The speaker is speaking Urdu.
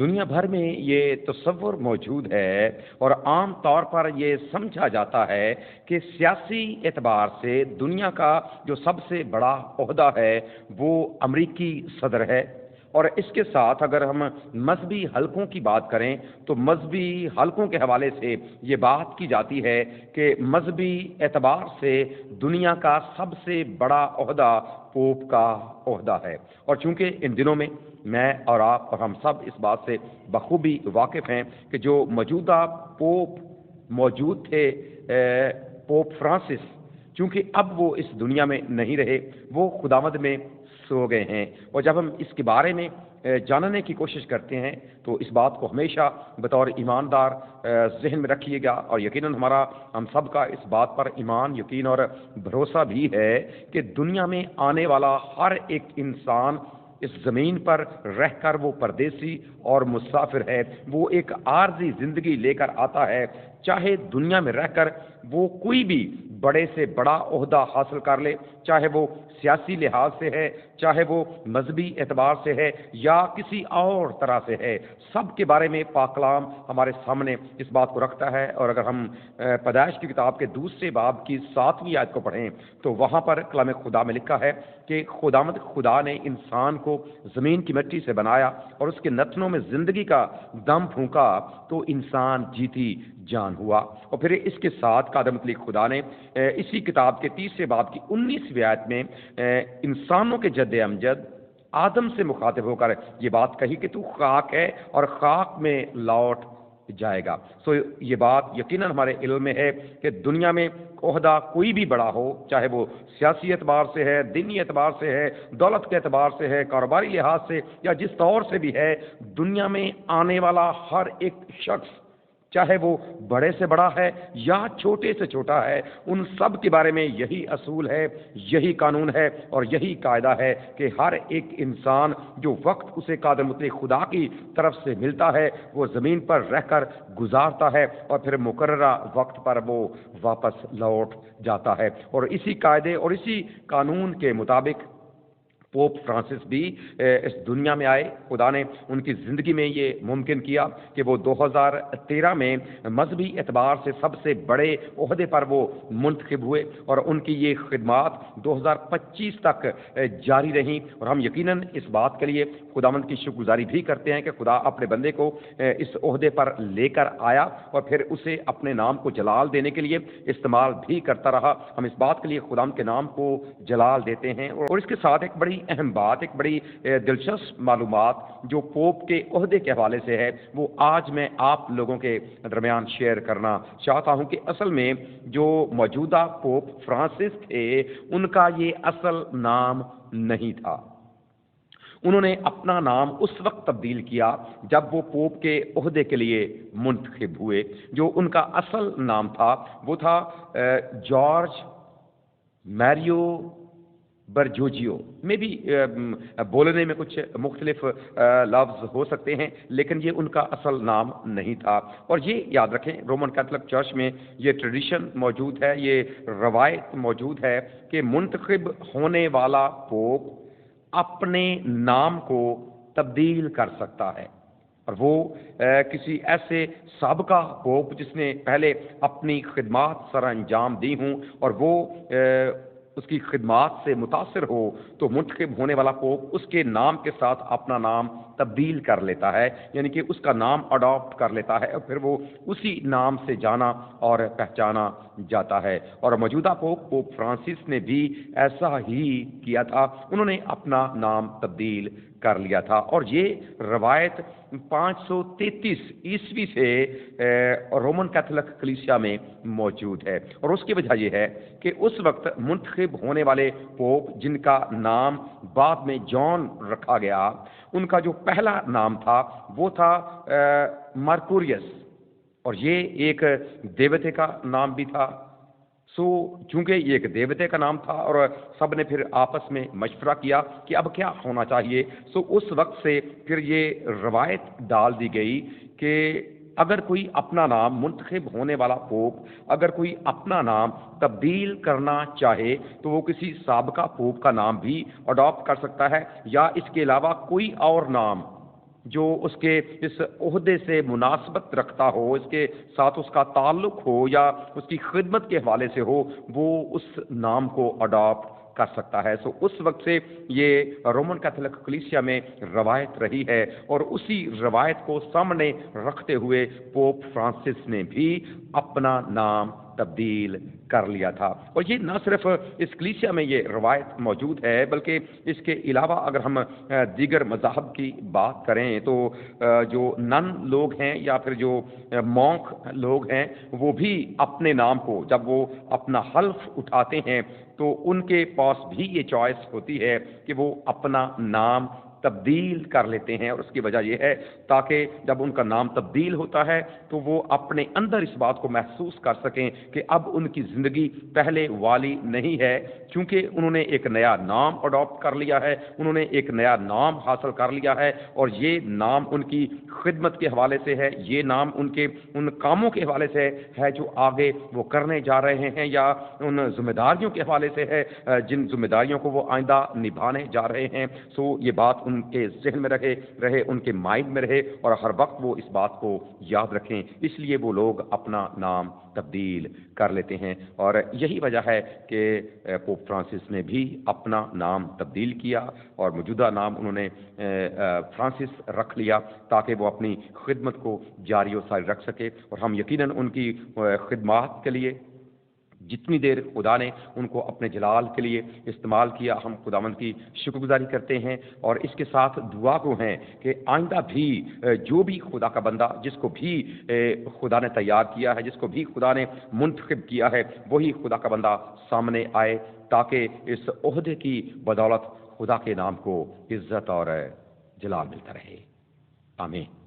دنیا بھر میں یہ تصور موجود ہے اور عام طور پر یہ سمجھا جاتا ہے کہ سیاسی اعتبار سے دنیا کا جو سب سے بڑا عہدہ ہے وہ امریکی صدر ہے۔ اور اس کے ساتھ اگر ہم مذہبی حلقوں کی بات کریں تو مذہبی حلقوں کے حوالے سے یہ بات کی جاتی ہے کہ مذہبی اعتبار سے دنیا کا سب سے بڑا عہدہ پوپ کا عہدہ ہے۔ اور چونکہ ان دنوں میں میں اور آپ اور ہم سب اس بات سے بخوبی واقف ہیں کہ جو موجودہ پوپ موجود تھے، پوپ فرانسس، چونکہ اب وہ اس دنیا میں نہیں رہے، وہ خداوند میں سو گئے ہیں۔ اور جب ہم اس کے بارے میں جاننے کی کوشش کرتے ہیں تو اس بات کو ہمیشہ بطور ایماندار ذہن میں رکھیے گا، اور یقیناً ہم سب کا اس بات پر ایمان، یقین اور بھروسہ بھی ہے کہ دنیا میں آنے والا ہر ایک انسان اس زمین پر رہ کر وہ پردیسی اور مسافر ہے، وہ ایک عارضی زندگی لے کر آتا ہے، چاہے دنیا میں رہ کر وہ کوئی بھی بڑے سے بڑا عہدہ حاصل کر لے، چاہے وہ سیاسی لحاظ سے ہے، چاہے وہ مذہبی اعتبار سے ہے یا کسی اور طرح سے ہے، سب کے بارے میں پاک کلام ہمارے سامنے اس بات کو رکھتا ہے۔ اور اگر ہم پیدائش کی کتاب کے 2 باب کی 7ویں آیت کو پڑھیں تو وہاں پر کلام خدا میں لکھا ہے کہ خداوند خدا نے انسان کو زمین کی مٹی سے بنایا اور اس کے نتنوں میں زندگی کا دم پھونکا تو انسان جیتی جان ہوا۔ اور پھر اس کے ساتھ قادر مطلق خدا نے اسی کتاب کے 3 باب کی 19ویں آیت میں انسانوں کے جد امجد آدم سے مخاطب ہو کر یہ بات کہی کہ تو خاک ہے اور خاک میں لوٹ جائے گا۔ یہ بات یقیناً ہمارے علم میں ہے کہ دنیا میں عہدہ کوئی بھی بڑا ہو، چاہے وہ سیاسی اعتبار سے ہے، دینی اعتبار سے ہے، دولت کے اعتبار سے ہے، کاروباری لحاظ سے یا جس طور سے بھی ہے، دنیا میں آنے والا ہر ایک شخص، چاہے وہ بڑے سے بڑا ہے یا چھوٹے سے چھوٹا ہے، ان سب کے بارے میں یہی اصول ہے، یہی قانون ہے اور یہی قاعدہ ہے کہ ہر ایک انسان جو وقت اسے قادر مطلق خدا کی طرف سے ملتا ہے وہ زمین پر رہ کر گزارتا ہے اور پھر مقررہ وقت پر وہ واپس لوٹ جاتا ہے۔ اور اسی قاعدے اور اسی قانون کے مطابق پوپ فرانسس بھی اس دنیا میں آئے۔ خدا نے ان کی زندگی میں یہ ممکن کیا کہ وہ 2013 میں مذہبی اعتبار سے سب سے بڑے عہدے پر وہ منتخب ہوئے اور ان کی یہ خدمات 2025 تک جاری رہیں۔ اور ہم یقیناً اس بات کے لیے خداوند کی شکر گزاری بھی کرتے ہیں کہ خدا اپنے بندے کو اس عہدے پر لے کر آیا اور پھر اسے اپنے نام کو جلال دینے کے لیے استعمال بھی کرتا رہا۔ ہم اس بات کے لیے خداوند کے نام کو جلال دیتے ہیں۔ اور اس کے ساتھ ایک بڑی اہم بات، ایک بڑی دلچسپ معلومات جو پوپ کے عہدے کے حوالے سے ہے، وہ آج میں آپ لوگوں کے درمیان شیئر کرنا چاہتا ہوں کہ اصل میں جو موجودہ پوپ فرانسس تھے ان کا یہ اصل نام نہیں تھا۔ انہوں نے اپنا نام اس وقت تبدیل کیا جب وہ پوپ کے عہدے کے لیے منتخب ہوئے۔ جو ان کا اصل نام تھا وہ تھا جارج میریو برجوجیو۔ میں بھی بولنے میں کچھ مختلف لفظ ہو سکتے ہیں لیکن یہ ان کا اصل نام نہیں تھا۔ اور یہ یاد رکھیں رومن کیتھولک چرچ میں یہ ٹریڈیشن موجود ہے، یہ روایت موجود ہے کہ منتخب ہونے والا پوپ اپنے نام کو تبدیل کر سکتا ہے، اور وہ کسی ایسے سابقہ پوپ جس نے پہلے اپنی خدمات سر انجام دی ہوں اور وہ اس کی خدمات سے متاثر ہو تو منتخب ہونے والا پوپ اس کے نام کے ساتھ اپنا نام تبدیل کر لیتا ہے، یعنی کہ اس کا نام اڈاپٹ کر لیتا ہے اور پھر وہ اسی نام سے جانا اور پہچانا جاتا ہے۔ اور موجودہ پوپ فرانسس نے بھی ایسا ہی کیا تھا، انہوں نے اپنا نام تبدیل کر لیا تھا۔ اور یہ روایت 533 عیسوی سے رومن کیتھولک کلیسیا میں موجود ہے، اور اس کی وجہ یہ ہے کہ اس وقت منتخب ہونے والے پوپ جن کا نام بعد میں جان رکھا گیا، ان کا جو پہلا نام تھا وہ تھا مرکوریس، اور یہ ایک دیوتے کا نام بھی تھا۔ چونکہ یہ ایک دیوتے کا نام تھا اور سب نے پھر آپس میں مشورہ کیا کہ اب کیا ہونا چاہیے، اس وقت سے پھر یہ روایت ڈال دی گئی کہ اگر کوئی اپنا نام، منتخب ہونے والا پوپ اگر کوئی اپنا نام تبدیل کرنا چاہے تو وہ کسی سابقہ پوپ کا نام بھی اڈاپٹ کر سکتا ہے، یا اس کے علاوہ کوئی اور نام جو اس کے اس عہدے سے مناسبت رکھتا ہو، اس کے ساتھ اس کا تعلق ہو یا اس کی خدمت کے حوالے سے ہو، وہ اس نام کو اڈاپٹ کر سکتا ہے۔ اس وقت سے یہ رومن کیتھولک کلیسیا میں روایت رہی ہے، اور اسی روایت کو سامنے رکھتے ہوئے پوپ فرانسس نے بھی اپنا نام تبدیل کر لیا تھا۔ اور یہ نہ صرف اس کلیسیا میں یہ روایت موجود ہے، بلکہ اس کے علاوہ اگر ہم دیگر مذاہب کی بات کریں تو جو نن لوگ ہیں یا پھر جو مونک لوگ ہیں، وہ بھی اپنے نام کو جب وہ اپنا حلف اٹھاتے ہیں تو ان کے پاس بھی یہ چوائس ہوتی ہے کہ وہ اپنا نام تبدیل کر لیتے ہیں، اور اس کی وجہ یہ ہے تاکہ جب ان کا نام تبدیل ہوتا ہے تو وہ اپنے اندر اس بات کو محسوس کر سکیں کہ اب ان کی زندگی پہلے والی نہیں ہے، کیونکہ انہوں نے ایک نیا نام اڈاپٹ کر لیا ہے، انہوں نے ایک نیا نام حاصل کر لیا ہے، اور یہ نام ان کی خدمت کے حوالے سے ہے، یہ نام ان کے ان کاموں کے حوالے سے ہے جو آگے وہ کرنے جا رہے ہیں، یا ان ذمہ داریوں کے حوالے سے ہے جن ذمہ داریوں کو وہ آئندہ نبھانے جا رہے ہیں۔ یہ بات ان کے ذہن میں رہے، ان کے مائنڈ میں رہے، اور ہر وقت وہ اس بات کو یاد رکھیں، اس لیے وہ لوگ اپنا نام تبدیل کر لیتے ہیں۔ اور یہی وجہ ہے کہ پوپ فرانسس نے بھی اپنا نام تبدیل کیا، اور موجودہ نام انہوں نے فرانسس رکھ لیا تاکہ وہ اپنی خدمت کو جاری و ساری رکھ سکے، اور ہم یقیناً ان کی خدمات کے لیے جتنی دیر خدا نے ان کو اپنے جلال کے لیے استعمال کیا، ہم خداوند کی شکر گزاری کرتے ہیں، اور اس کے ساتھ دعا کو ہیں کہ آئندہ بھی جو بھی خدا کا بندہ جس کو بھی خدا نے تیار کیا ہے، جس کو بھی خدا نے منتخب کیا ہے، وہی خدا کا بندہ سامنے آئے تاکہ اس عہدے کی بدولت خدا کے نام کو عزت اور جلال ملتا رہے۔ آمین۔